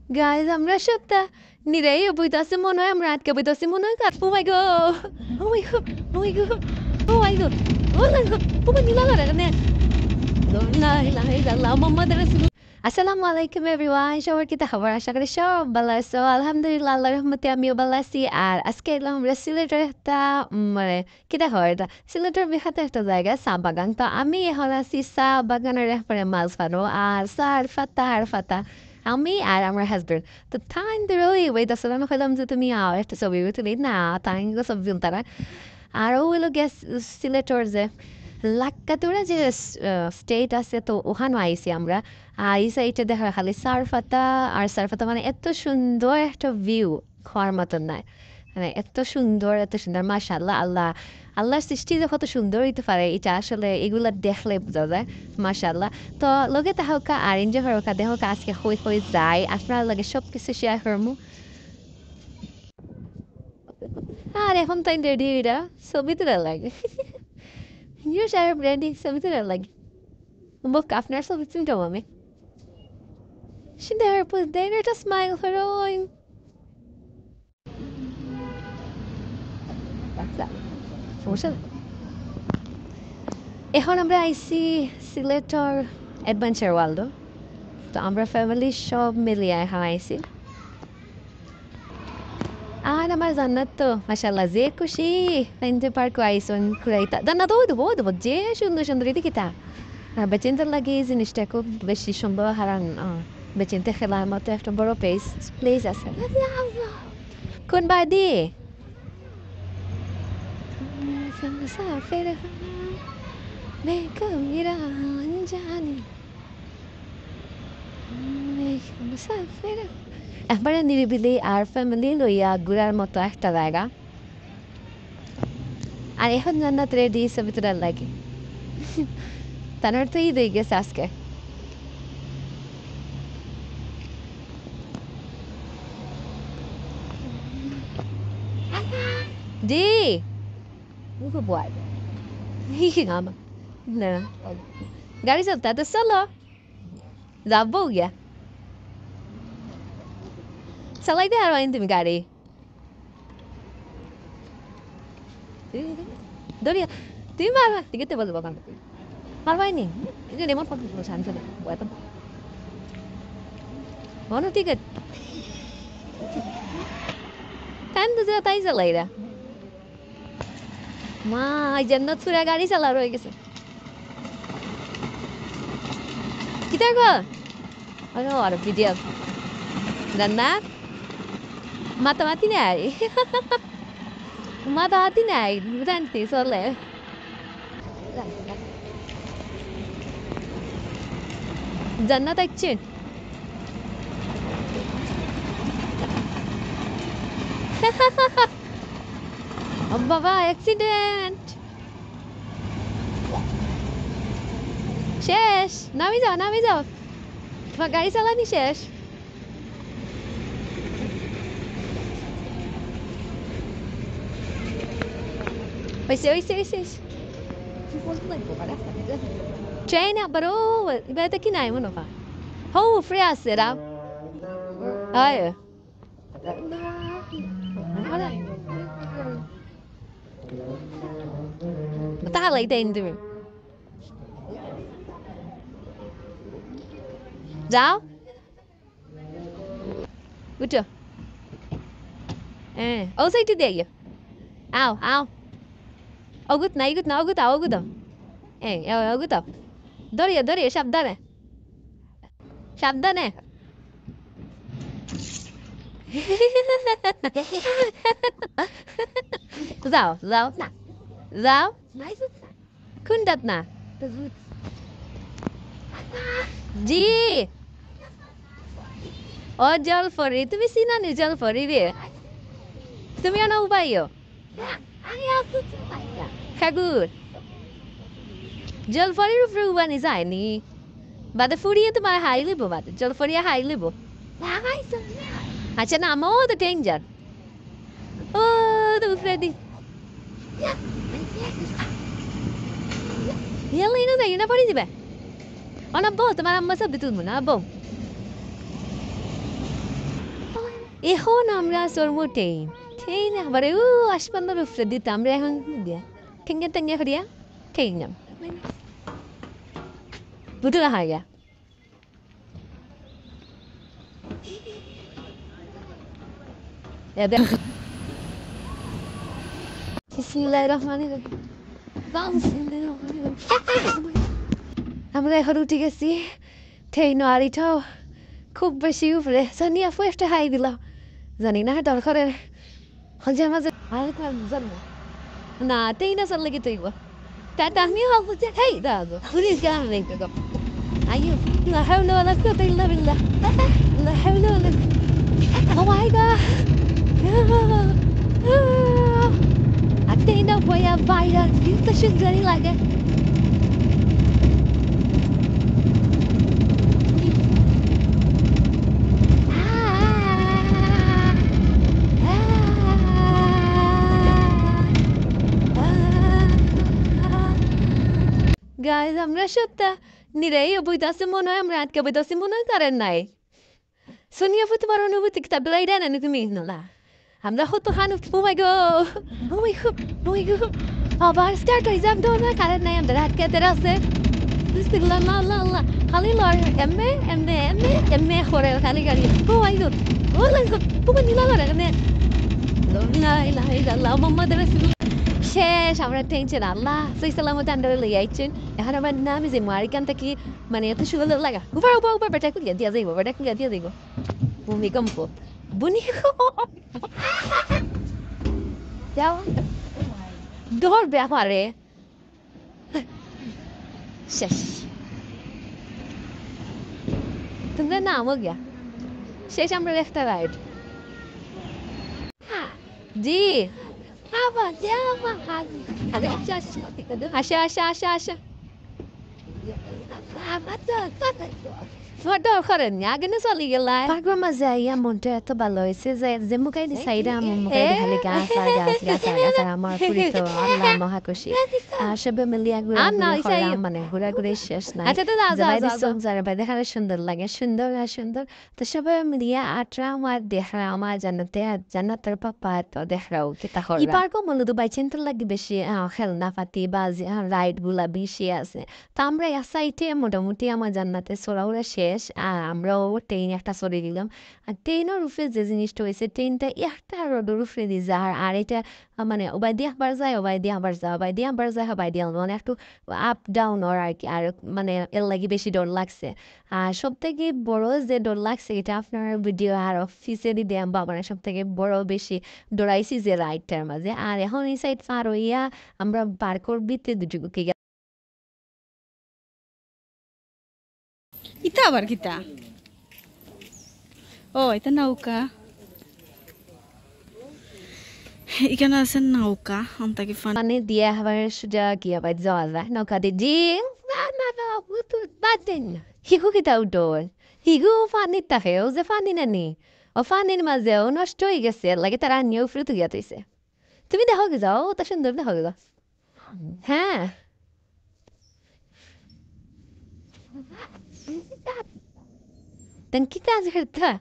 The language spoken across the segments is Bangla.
Guys, আমরা সপ্তাহ নিরেই বইতাছে মনে হয় আমরা আটকে বইতাছি মনে হয় Oh my god! Oh my god! Oh my god! Oh my god! Oh my god! Bukan nilaga na. La ilaha illallah Muhammad Rasul. আসসালামু আলাইকুম এভরিওয়ান সবার কি খবর আশা করি সব ভালো আছো আলহামদুলিল্লাহ আল্লাহর রহমতে আমিও ভালো আছি আর আজকে এলাম আমরা সিলেটের একটা মানে কিটা হয় এটা সিলেটের বিখ্যাত একটা জায়গা চা বাগান তো আমি এখন আছি চা বাগানের একবারে মাঝখানো আর চার ফাতা আর ফাতা আমি আর আমার হাজবেন্ড তো তাই ধরে ওই আসলে আমি কইলাম যে তুমি একটা ছবি তুলি না তাই ছবি তারা আর ও হলো গ্যাস সিলেটর যে লাক্কাতুরা যে স্টেট আছে তো ওখানেও আইছি আমরা এই সাইডে দেখা খালি সারফাতা আর সারফাতা মানে এত সুন্দর একটা ভিউ খাওয়ার মতন নাই মানে এত সুন্দর মাশাআল্লাহ আল্লাহ আল্লাহর সৃষ্টি যে কত সুন্দর হইতে পারে এটা আসলে এগুলা দেখলে বোঝা যায় মাশাআল্লাহ তো লগে তাহকা আর এনজয় হরকা দেহকা আজকে হই যায় আপনার লগে সব কিছু শেয়ার করমু আর এখন তাই রেডি এটা ছবি তোলা লাগে ইউ শেয়ার রেডি ছবি তোলা লাগে মুখ আপনার ছবি চিন্তা আমি Şimdi put there to smile heroin. সমস্যা এখন আমরা আইসি সিলেটর অ্যাডভেঞ্চার ওয়ার্ল্ড তো আমরা ফ্যামিলি সব মিলিয়ে এখন আইসি আর আমার জান্নাত তো মাশাল্লাহ যে খুশি তাইনতে পার্কও আইসন খুঁড়াইতা জান্নাত ওই দেবো যে সুন্দর সুন্দর এদিকে তা বেচিন্তার লাগে এই জিনিসটা খুব বেশি সুন্দর হারান বেচিন্তে খেলার মতো একটা বড় প্লেস আছে কোন বাদি مسافر بكم يرانجاني مسافر একবারে নিরিবিলি আর ফ্যামিলি লইয়া ঘুরার মতো একটা জায়গা আর এখন জান্নাত রেডি ছবি তোলার লাগে তার তো ঈদ হয়ে গেছে আজকে জি মুখে বয় Ama. No. গাড়ি চলতে তো চলো যাবো গিয়া চালাইতে আর তুমি গাড়ি দরিয়া তুমি মারবা টিকিতে বলবো কান মারবাই নি এই যে রেমোট ফোন শান্ত বয়তো মনো টিকিট টাইম তো যা তাই চালাইরা মা জান্নাত সুরা গাড়ি চালা রয়ে গেছে কিতা গো আরে আর ভিডিও জান্নাত মাতামাতি নাই মাতামাতি নাই জানতে চলে জান্নাত আইছে বাবা অ্যাক্সিডেন্ট শেষ নামি যাও তোমার গাড়ি চালানি শেষ হয়েছে ট্রেন আবারও এবার কি নাই মনে হয় হো ফ্রি আছে রা হয় তাহলে তাই তুমি যাও উঠো ও সাইডে দিয়ে আও ওগুত না ওগুত ওগুত দরিয়ে সাবধানে যাও কোনটাত না জি ও জলপরি তুমি চিনানি জলপরি রে তুমি আনা উপায়ও খাগুর জলপরির উপরে উবানি যায়নি বাদে ফুরিয়ে তোমার হাই লিব বাদে জলপরিয়া হাই লিব আচ্ছা না আমও তো ডেঞ্জার ও তো উপরে দি Yalla ina na pari dibe. Ona bo, তোমার আম্মা সব দিতুন না বউ এখন আমরা চড়বো ট্রেন ট্রেন একবারে আসপান্নর উপরে দিতাম আমরা এখন দিয়া ঠেঙ্গে ঠেঙ্গে ফেরিয়া ট্রেন নাম বুঝে রাখা গিয়া আমরা এখন উঠে গেছি ট্রেন আড়িটাও খুব বেশি উপরে জানি আপু একটা হাই দিল জানি না দরকারের মাঝে মাঝে জানো না ট্রেন আসার লেগে তৈব তাতে আমি বলছি হেই দাদু পুলিশ গান রেখে গো আইয়ো لا حول ولا قوة إلا بالله لا حول ولا Oh my god Athena foi a viral Tá chegando lá né Guys, আমরা সত্যা নিরাই বইতাছে মনে হয় আমরা আটকে বইতাছি মনে হয় কারেন্ট নাই সোনিয়া ফুট তোমার অনুভূতি কিতাব লাইরা না তুমি না আমরা হতো খান ও মাই গড ও মাই গড ও মাই গড আবার স্টার্ট হয়ে যাম তো না কারেন্ট নাই আমরা আটকে আছে বিসমিল্লাহ লা লা লা খালি লর এমএ করে খালি গাড়ি ও মাই গড ও মাই গড তুমি নিলা করে না লা ইলাহা ইল্লাল্লাহ মুহাম্মদ রাসূলুল্লাহ শেষ আমরা টেনশন আল্লাহ সই সালামত আন্ডারে লইয়া আইছেন এখন আমার নাম যে মারিকান থেকে মানে এত সুন্দর লাগা উপর উপর উপর বেটা কুলিয়া দিয়া যাইব বেটা কুলিয়া দিয়া যাইব ভূমিকম্প বুনি যাও ডর ব্যাপারে শেষ তোমরা নামও গিয়া শেষ আমরা একটা ride G Asha, Asha, Asha, Asha. Fador karen ya gene sali gela. Programa zaya monte to baloise ze mukai di saida mukai di halika sa amar purito Allah mohakoshi. Shabe milia gura gura মানে ঘোরা ঘুরে শেষ নাই আচ্ছা তো যাও যাও যারা বাইরে খালি সুন্দর লাগে সুন্দর আর সুন্দর তো সবে মিলিয়া আটরা আমার দেখরা আমার জান্নাতের পাপা তো দেখরাও কিতা হল ইপার কো মলুদু বাইছেন তো লাগি বেশি খেলনা পাতি বা রাইড গুলা বেশি আছে তো আমরা সাইটে মোটামুটি আমার জান্নাতে সোরাউরা শেষ আমরাও ট্রেন একটা সরে গেলাম আর ট্রেনের উপরে যে জিনিসটা হয়েছে ট্রেনটা একটা রোডের উপরে দিয়ে যায় আর এটা মানে ওবাই দিয়ে আবার যায় ওবাই দিয়ে আবার যায় ওবাই দিয়ে আবার যায় ওবাই দিয়ে মানে একটু আপ ডাউন আর কি আর মানে এর লাগি বেশি ডর লাগছে আর সব থেকে বড় যে ডর লাগছে এটা আপনার ভিডিও আর অফিসেরই দেয়াম বা মানে সব থেকে বড় বেশি ডরাইছি যে রাইডটার মাঝে আর এখন এই সাইড পার হইয়া আমরা পার করবিতে দুটুকুকে ইতা আবার কিতা ও এটা নৌকা এখানে আছে নৌকা অন্তাকে মানে দিয়ে আবার সোজা গিয়ে আবার যাওয়া যায় নৌকা দিয়ে জি বাদেন হিগু কিতা উঠোল হিগু পানির তাকেও যে পানি নানি ও পানির মাঝেও নষ্ট হয়ে গেছে লাগে তারা নিয়েও ফিরত গিয়া তৈছে তুমি দেখো গে যাও তা সুন্দর দেখো গে হ্যাঁ Dan kita cerita.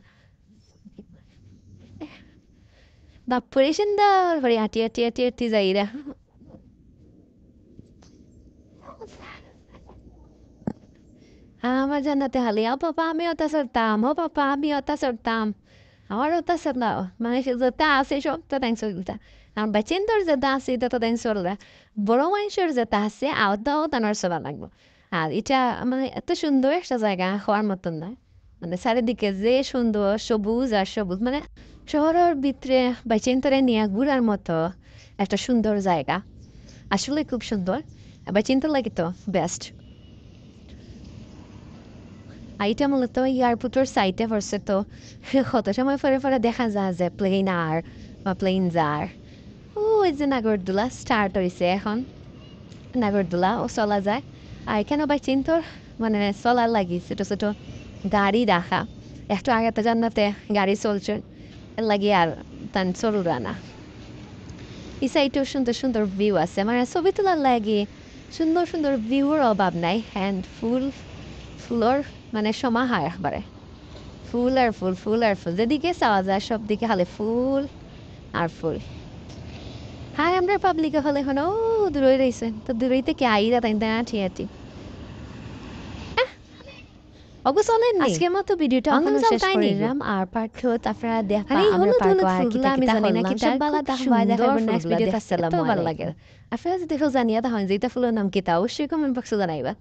Bappure sendal, vari hati Zaira. আমার জান্নাতে হালি পাপা আমি ওটা সরতাম ও পাপা আমি ওটা সরতাম আমার ওটা সরলাও মানে যেটা আছে সবটা দেন সরলটা আমার বাচ্চাদের যেটা আছে এটা তো দেন সরলা বড় মানুষের যেটা আছে আওতাও তানোর সরা লাগবে আর এটা মানে এত সুন্দর একটা জায়গা হওয়ার মতন নয় মানে চারিদিকে যে সুন্দর সবুজ আর সবুজ মানে শহরের ভিতরে বাচ্চাদের নিয়ে ঘুরার মতো একটা সুন্দর জায়গা আসলে খুব সুন্দর বাচ্চাদের লাগে তো বেস্ট আইটা মূলত এয়ারপোর্টের সাইটে পড়ছে তো কত সময় পরে দেখা যায় যে প্লেন আর বা প্লেন যার ওই যে নাগরদোলা স্টার্ট হয়েছে এখন নাগরদোলা ও চলা যায় আর এখানে বাচ্চাদের মানে চলার লাগি ছোটো ছোটো গাড়ি রাখা একটু আগে তো জান্নাতে গাড়ি চলছে লাগে আর তান চলরা না এই সাইটেও সুন্দর সুন্দর ভিউ আছে মানে ছবি তোলার লাগে সুন্দর সুন্দর ভিউর অভাব নাই হ্যান্ড ফুল ফুলর মানে সমাহার একবারে ফুল আর ফুল, ফুল আর ফুল, যেদিকে চাওয়া যায় সব দিকে খালি ফুল আর ফুল। হাই আমরা পাবলিকে হলে এখন ও দূরে রয়েছে, তো দূরেই থেকে আইরা তাই আঠি আঠি আজকের মতো ভিডিওটা এখনো শেষ করিলাম, আর পার্ট 2 আপনারা দেখবা আমরা পার্ট 1 আমি জানি না কি তার বালা দেখাবা দেখাবো নেক্সট ভিডিওতে। আসসালামু আলাইকুম। আপনারা যদি কেউ জানিয়া তাহলে যেটা ফুলের নাম কি তা অবশ্যই কমেন্ট বক্সে জানাইবা।